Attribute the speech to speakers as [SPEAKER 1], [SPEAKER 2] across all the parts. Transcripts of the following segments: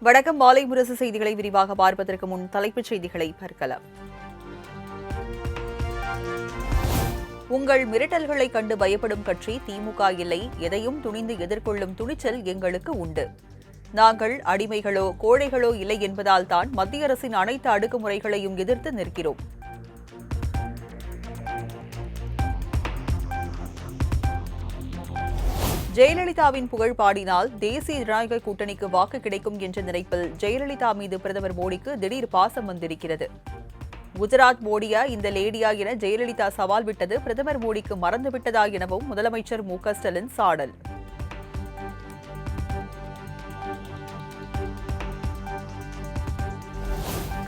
[SPEAKER 1] வணக்கம். மாலை முரசு செய்திகளை விரிவாக பார்ப்பதற்கு முன் தலைப்புச் செய்திகளை பார்க்கலாம். உங்கள் மிரட்டல்களை கண்டு பயப்படும் கட்சி திமுக இல்லை. எதையும் துணிந்து எதிர்கொள்ளும் துணிச்சல் எங்களுக்கு உண்டு. நாங்கள் அடிமைகளோ கோழைகளோ இல்லை என்பதால் தான் மத்திய அரசின் அனைத்து அடக்குமுறைகளையும் எதிர்த்து நிற்கிறோம். ஜெயலலிதாவின் புகழ் பாடினால் தேசிய ஜனநாயக கூட்டணிக்கு வாக்கு கிடைக்கும் என்ற நினைப்பில் ஜெயலலிதா மீது பிரதமர் மோடிக்கு திடீர் பாசம் வந்திருக்கிறது. குஜராத் மோடியா இந்த லேடியா என ஜெயலலிதா சவால் விட்டது பிரதமர் மோடிக்கு மறந்துவிட்டதா எனவும் முதலமைச்சர் மு.க.ஸ்டாலின் சாடல்.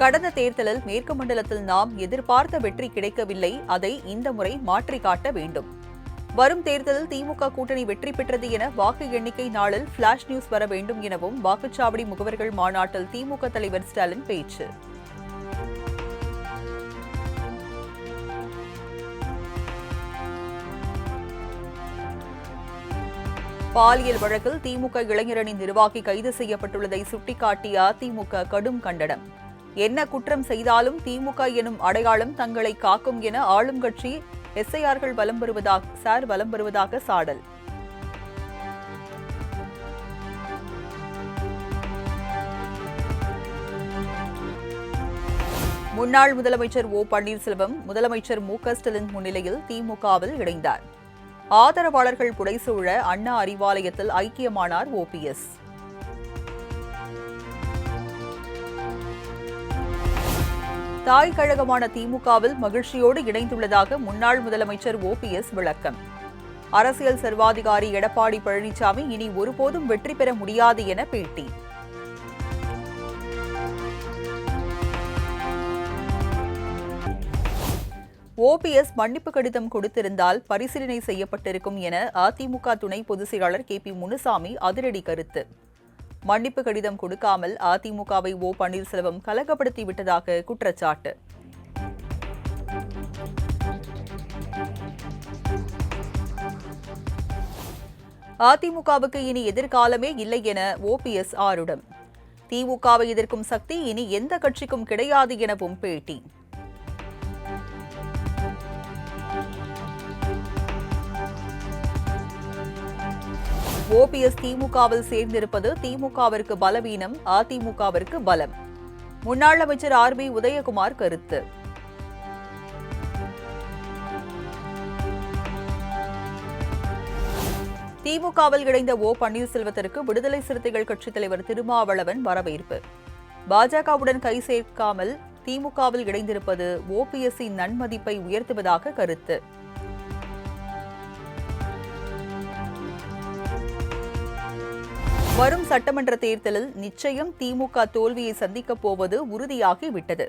[SPEAKER 1] கடந்த தேர்தலில் மேற்கு மண்டலத்தில் நாம் எதிர்பார்த்த வெற்றி கிடைக்கவில்லை. அதை இந்த முறை மாற்றி காட்ட வேண்டும். வரும் தேர்தலில் திமுக கூட்டணி வெற்றி பெற்றது என வாக்கு எண்ணிக்கை நாளில் பிளாஷ் நியூஸ் வர வேண்டும் எனவும் வாக்குச்சாவடி முகவர்கள் மாநாட்டில் திமுக தலைவர் ஸ்டாலின் பேச்சு. பாலியல் வழக்கில் திமுக இளைஞரணி நிர்வாகி கைது செய்யப்பட்டுள்ளதை சுட்டிக்காட்டிய அதிமுக கடும் கண்டனம். என்ன குற்றம் செய்தாலும் திமுக எனும் அடையாளம் தங்களை காக்கும் என ஆளும் கட்சி எஸ்ஐஆர்கள் வலம் வருவதாக சாடல். முன்னாள் முதலமைச்சர் ஓ பன்னீர்செல்வம் முதலமைச்சர் மு.க.ஸ்டாலின் முன்னிலையில் திமுகவில் இணைந்தார். ஆதரவாளர்கள் புடைசூழ அண்ணா அறிவாலயத்தில் ஐக்கியமானார் ஓபிஎஸ். தாய் கழகமான திமுகவில் மகிழ்ச்சியோடு இணைந்துள்ளதாக முன்னாள் முதலமைச்சர் ஓபிஎஸ் விளக்கம். அரசியல் சர்வாதிகாரி எடப்பாடி பழனிசாமி இனி ஒருபோதும் வெற்றி பெற முடியாது என பேட்டி. ஓபிஎஸ் மன்னிப்பு கடிதம் கொடுத்திருந்தால் பரிசீலனை செய்யப்பட்டிருக்கும் என அதிமுக துணை பொதுச் செயலாளர் கே.பி. முனுசாமி அதிரடி கருத்து. மன்னிப்பு கடிதம் கொடுக்காமல் அதிமுகவை ஓ பன்னீர்செல்வம் கலகப்படுத்திவிட்டதாக குற்றச்சாட்டு. அதிமுகவுக்கு இனி எதிர்காலமே இல்லை என ஓபிஎஸ் ஆருடம். திமுகவை எதிர்க்கும் சக்தி இனி எந்த கட்சிக்கும் கிடையாது எனவும் பேட்டி. ஓபிஎஸ் திமுகவில் சேர்ந்திருப்பது திமுகவிற்கு பலவீனம், அதிமுகவிற்கு பலம். முன்னாள் அமைச்சர் ஆர்.பி. உதயகுமார் கருத்து. திமுகவில் இணைந்த ஓ பன்னீர்செல்வத்திற்கு விடுதலை சிறுத்தைகள் கட்சித் தலைவர் திருமாவளவன் வரவேற்பு. பாஜகவுடன் கை சேர்க்காமல் திமுகவில் இணைந்திருப்பது ஓபிஎஸ்ஸின் நன்மதிப்பை உயர்த்துவதாக கருத்து. வரும் சட்டமன்ற தேர்தலில் நிச்சயம் திமுக தோல்வியை சந்திக்கப் போவது உறுதியாகிவிட்டது.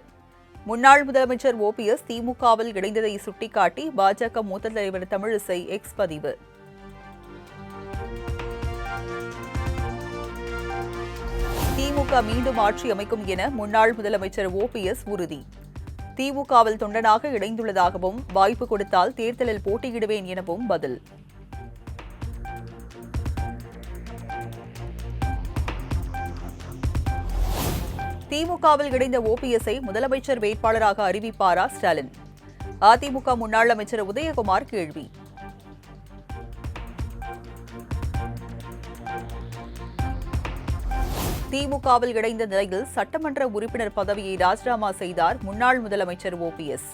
[SPEAKER 1] முன்னாள் முதலமைச்சர் ஓபிஎஸ் திமுகவில் இணைந்ததை சுட்டிக்காட்டி பாஜக மூத்த தலைவர் தமிழிசை எக்ஸ் பதிவு. திமுக மீண்டும் ஆட்சி அமைக்கும் என முன்னாள் முதலமைச்சர் ஓபிஎஸ் உறுதி. திமுகவில் தொண்டனாக இணைந்துள்ளதாகவும் வாய்ப்பு கொடுத்தால் தேர்தலில் போட்டியிடுவேன் எனவும் பதில். திமுகவில் இணைந்த ஓபிஎஸ்ஐ முதலமைச்சர் வேட்பாளராக அறிவிப்பாரா ஸ்டாலின்? அதிமுக முன்னாள் அமைச்சர் உதயகுமார் கேள்வி. திமுகவில் இணைந்த நிலையில் சட்டமன்ற உறுப்பினர் பதவியை ராஜினாமா செய்தார் முன்னாள் முதலமைச்சர் ஓபிஎஸ்.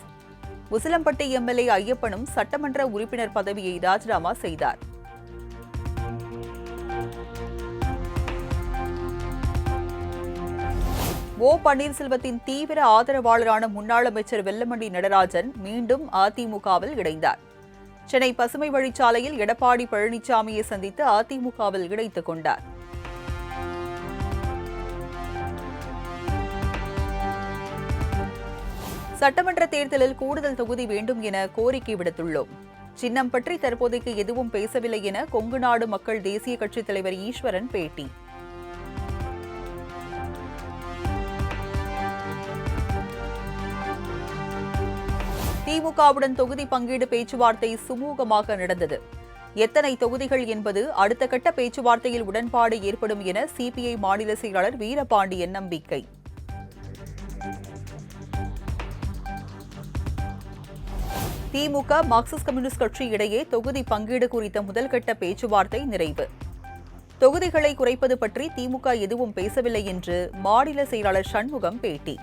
[SPEAKER 1] உசிலம்பட்டி எம்எல்ஏ ஐயப்பனும் சட்டமன்ற உறுப்பினர் பதவியை ராஜினாமா செய்தார். ஓ பன்னீர்செல்வத்தின் தீவிர ஆதரவாளரான முன்னாள் அமைச்சர் வெல்லமண்டி நடராஜன் மீண்டும் அதிமுகவில் இணைந்தார். சென்னை பசுமை வழிச்சாலையில் எடப்பாடி பழனிசாமியை சந்தித்து அதிமுகவில் இணைத்துக் கொண்டார். சட்டமன்ற தேர்தலில் கூடுதல் தொகுதி வேண்டும் என கோரிக்கை விடுத்துள்ளோம். சின்னம் பற்றி தற்போதைக்கு எதுவும் பேசவில்லை என கொங்குநாடு மக்கள் தேசிய கட்சித் தலைவர் ஈஸ்வரன் பேட்டி. திமுகவுடன் தொகுதி பங்கீடு பேச்சுவார்த்தை சுமூகமாக நடந்தது. எத்தனை தொகுதிகள் என்பது அடுத்த கட்ட பேச்சுவார்த்தையில் உடன்பாடு ஏற்படும் என சிபிஐ மாநில செயலாளர் வீரபாண்டியன் நம்பிக்கை. திமுக மார்க்சிஸ்ட் கம்யூனிஸ்ட் கட்சி இடையே தொகுதி பங்கீடு குறித்த முதல்கட்ட பேச்சுவார்த்தை நிறைவு. தொகுதிகளை குறைப்பது பற்றி திமுக எதுவும் பேசவில்லை என்று மாநில செயலாளர் சண்முகம் பேட்டி.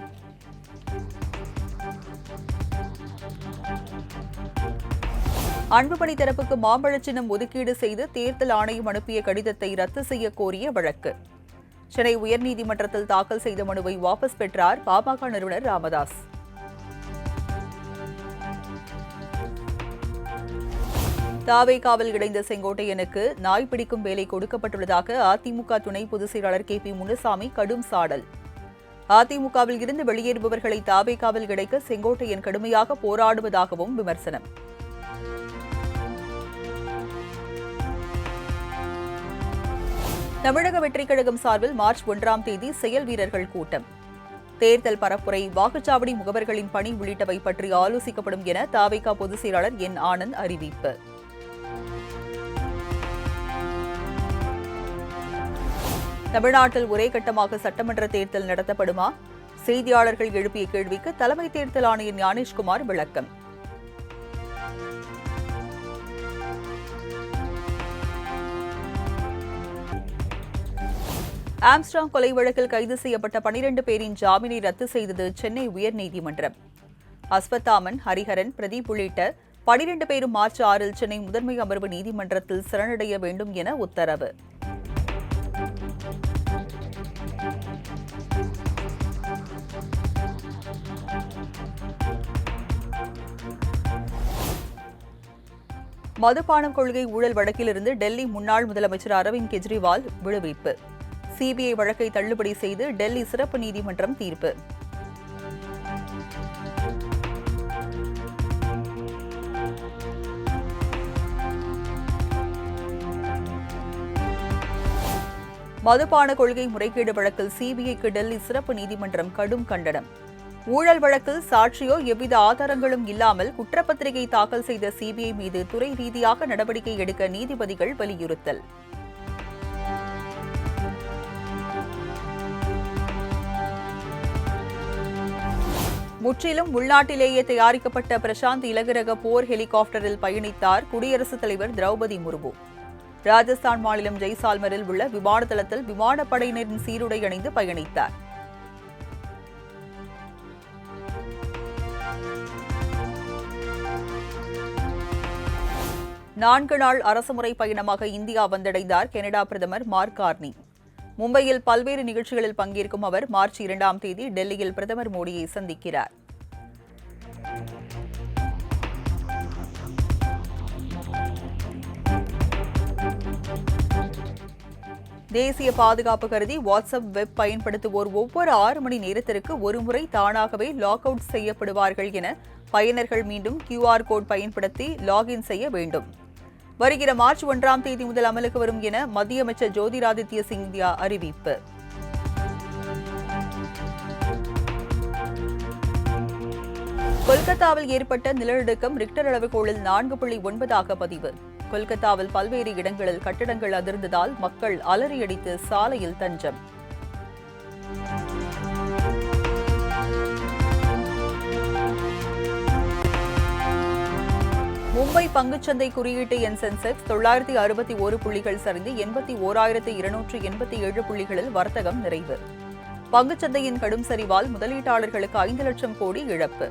[SPEAKER 1] அன்புமணி தரப்புக்கு மாம்பழ சின்னம் ஒதுக்கீடு செய்து தேர்தல் ஆணையம் அனுப்பிய கடிதத்தை ரத்து செய்ய கோரிய வழக்கு. சென்னை உயர்நீதிமன்றத்தில் தாக்கல் செய்த மனுவை வாபஸ் பெற்றார் பாமக நிறுவனர் ராமதாஸ். தாவேகாவில் இணைந்த செங்கோட்டையனுக்கு நாய் பிடிக்கும் வேலை கொடுக்கப்பட்டுள்ளதாக அதிமுக துணை பொதுச் செயலாளர் KP முனுசாமி கடும் சாடல். அதிமுகவில் இருந்து வெளியேறுபவர்களை தாவேகாவில் இணைக்க செங்கோட்டையன் கடுமையாக போராடுவதாகவும் விமர்சனம். தமிழக வெற்றிக் கழகம் சார்பில் மார்ச் 1ஆம் தேதி செயல் வீரர்கள் கூட்டம். தேர்தல் பரப்புரை, வாக்குச்சாவடி முகவர்களின் பணி உள்ளிட்டவை பற்றி ஆலோசிக்கப்படும் என தாவேகா பொதுச் செயலாளர் N. ஆனந்த் அறிவிப்பு. தமிழ்நாட்டில் ஒரே கட்டமாக சட்டமன்ற தேர்தல் நடத்தப்படுமா? செய்தியாளர்கள் எழுப்பிய கேள்விக்கு தலைமை தேர்தல் ஆணையர் ஞானேஷ்குமார் விளக்கம். ஆம்ஸ்ட்ராங் கொலை வழக்கில் கைது செய்யப்பட்ட 12 பேரின் ஜாமீனை ரத்து செய்தது சென்னை உயர்நீதிமன்றம். அஸ்வத்தாமன், ஹரிஹரன், பிரதீப் உள்ளிட்ட 12 பேரும் மார்ச் 6 சென்னை முதன்மை அமர்வு நீதிமன்றத்தில் சரணடைய வேண்டும் என உத்தரவு. மதுபானம் கொள்கை ஊழல் வழக்கிலிருந்து டெல்லி முன்னாள் முதலமைச்சர் அரவிந்த் கெஜ்ரிவால் விடுவிப்பு. சிபிஐ வழக்கை தள்ளுபடி செய்து டெல்லி சிறப்பு நீதிமன்றம் தீர்ப்பு. மதுபான கொள்கை முறைகேடு வழக்கில் சிபிஐக்கு டெல்லி சிறப்பு நீதிமன்றம் கடும் கண்டனம். ஊழல் வழக்கில் சாட்சியோ எவ்வித ஆதாரங்களும் இல்லாமல் குற்றப்பத்திரிகை தாக்கல் செய்த சிபிஐ மீது துறை ரீதியாக நடவடிக்கை எடுக்க நீதிபதிகள் வலியுறுத்தல். முற்றிலும் உள்நாட்டிலேயே தயாரிக்கப்பட்ட பிரசாந்த் இலகுரக போர் ஹெலிகாப்டரில் பயணித்தார் குடியரசுத் தலைவர் திரௌபதி முர்மு. ராஜஸ்தான் மாநிலம் ஜெய்சால்மரில் உள்ள விமான தளத்தில் விமானப்படையினரின் சீருடை அணிந்து பயணித்தார். நான்கு நாள் அரசுமுறை பயணமாக இந்தியா வந்தடைந்தார் கனடா பிரதமர் மார்க் கார்னி. மும்பையில் பல்வேறு நிகழ்ச்சிகளில் பங்கேற்கும் அவர் மார்ச் 2ஆம் தேதி டெல்லியில் பிரதமர் மோடியை சந்திக்கிறார். தேசிய பாதுகாப்பு கருதி வாட்ஸ்அப் வெப் பயன்படுத்துவோர் ஒவ்வொரு 6 மணி நேரத்திற்கு ஒருமுறை தானாகவே லாக் அவுட் செய்யப்படுவார்கள் என பயனர்கள் மீண்டும் QR கோட் பயன்படுத்தி லாகின் செய்ய வேண்டும். வருகிற மார்ச் 1ஆம் தேதி முதல் அமலுக்கு வரும் என மத்திய அமைச்சர் ஜோதிராதித்ய சிந்தியா அறிவிப்பு. கொல்கத்தாவில் ஏற்பட்ட நிலநடுக்கம் ரிக்டர் அளவுகோலில் 4.9 பதிவு. கொல்கத்தாவில் பல்வேறு இடங்களில் கட்டடங்கள் அதிர்ந்ததால் மக்கள் அலறியடித்து சாலையில் தஞ்சம். மும்பை பங்குச்சந்தை குறியீட்டு எண் சென்செக்ஸ் 961 புள்ளிகள் சரிந்து 81,287 புள்ளிகளில் வர்த்தகம் நிறைவு. பங்குச்சந்தையின் கடும் சரிவால் முதலீட்டாளர்களுக்கு 5 லட்சம் கோடி இழப்பு.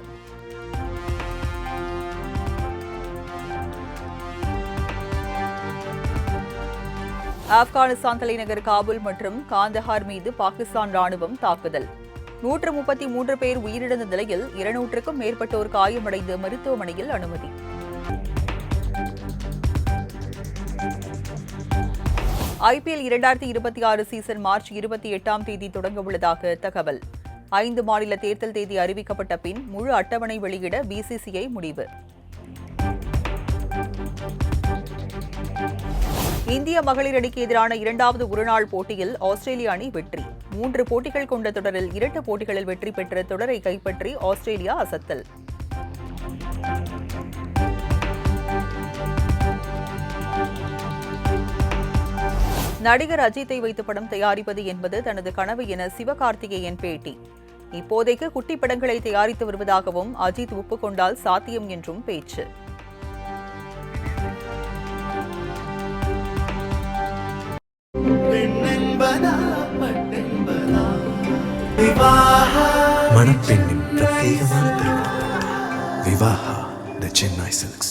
[SPEAKER 1] ஆப்கானிஸ்தான் தலைநகர் காபூல் மற்றும் காந்தஹார் மீது பாகிஸ்தான் ராணுவம் தாக்குதல். 133 பேர் உயிரிழந்த நிலையில் 200க்கும் மேற்பட்டோர் காயமடைந்து மருத்துவமனையில் அனுமதி. IPL 2026 சீசன் மார்ச் 28ஆம் தேதி தொடங்க உள்ளதாக தகவல். 5 மாநில தேர்தல் தேதி அறிவிக்கப்பட்ட பின் முழு அட்டவணை வெளியிட BCCI முடிவு. இந்திய மகளிர் அணிக்கு எதிரான 2வது ஒருநாள் போட்டியில் ஆஸ்திரேலிய அணி வெற்றி. 3 போட்டிகள் கொண்ட தொடரில் 2 போட்டிகளில் வெற்றி பெற்ற தொடரை கைப்பற்றி ஆஸ்திரேலியா அசத்தல். நடிகர் அஜித்தை வைத்து படம் தயாரிப்பது என்பது தனது கனவு என சிவகார்த்திகேயன் பேட்டி. இப்போதைக்கு குட்டி படங்களை தயாரித்து வருவதாகவும் அஜித் ஒப்புக்கொண்டால் சாத்தியம் என்றும் பேச்சு.
[SPEAKER 2] மணப்பெண்ணின் பிரத்யேகமான திருமணம் விவாஹா தி சென்னை சில்க்ஸ்.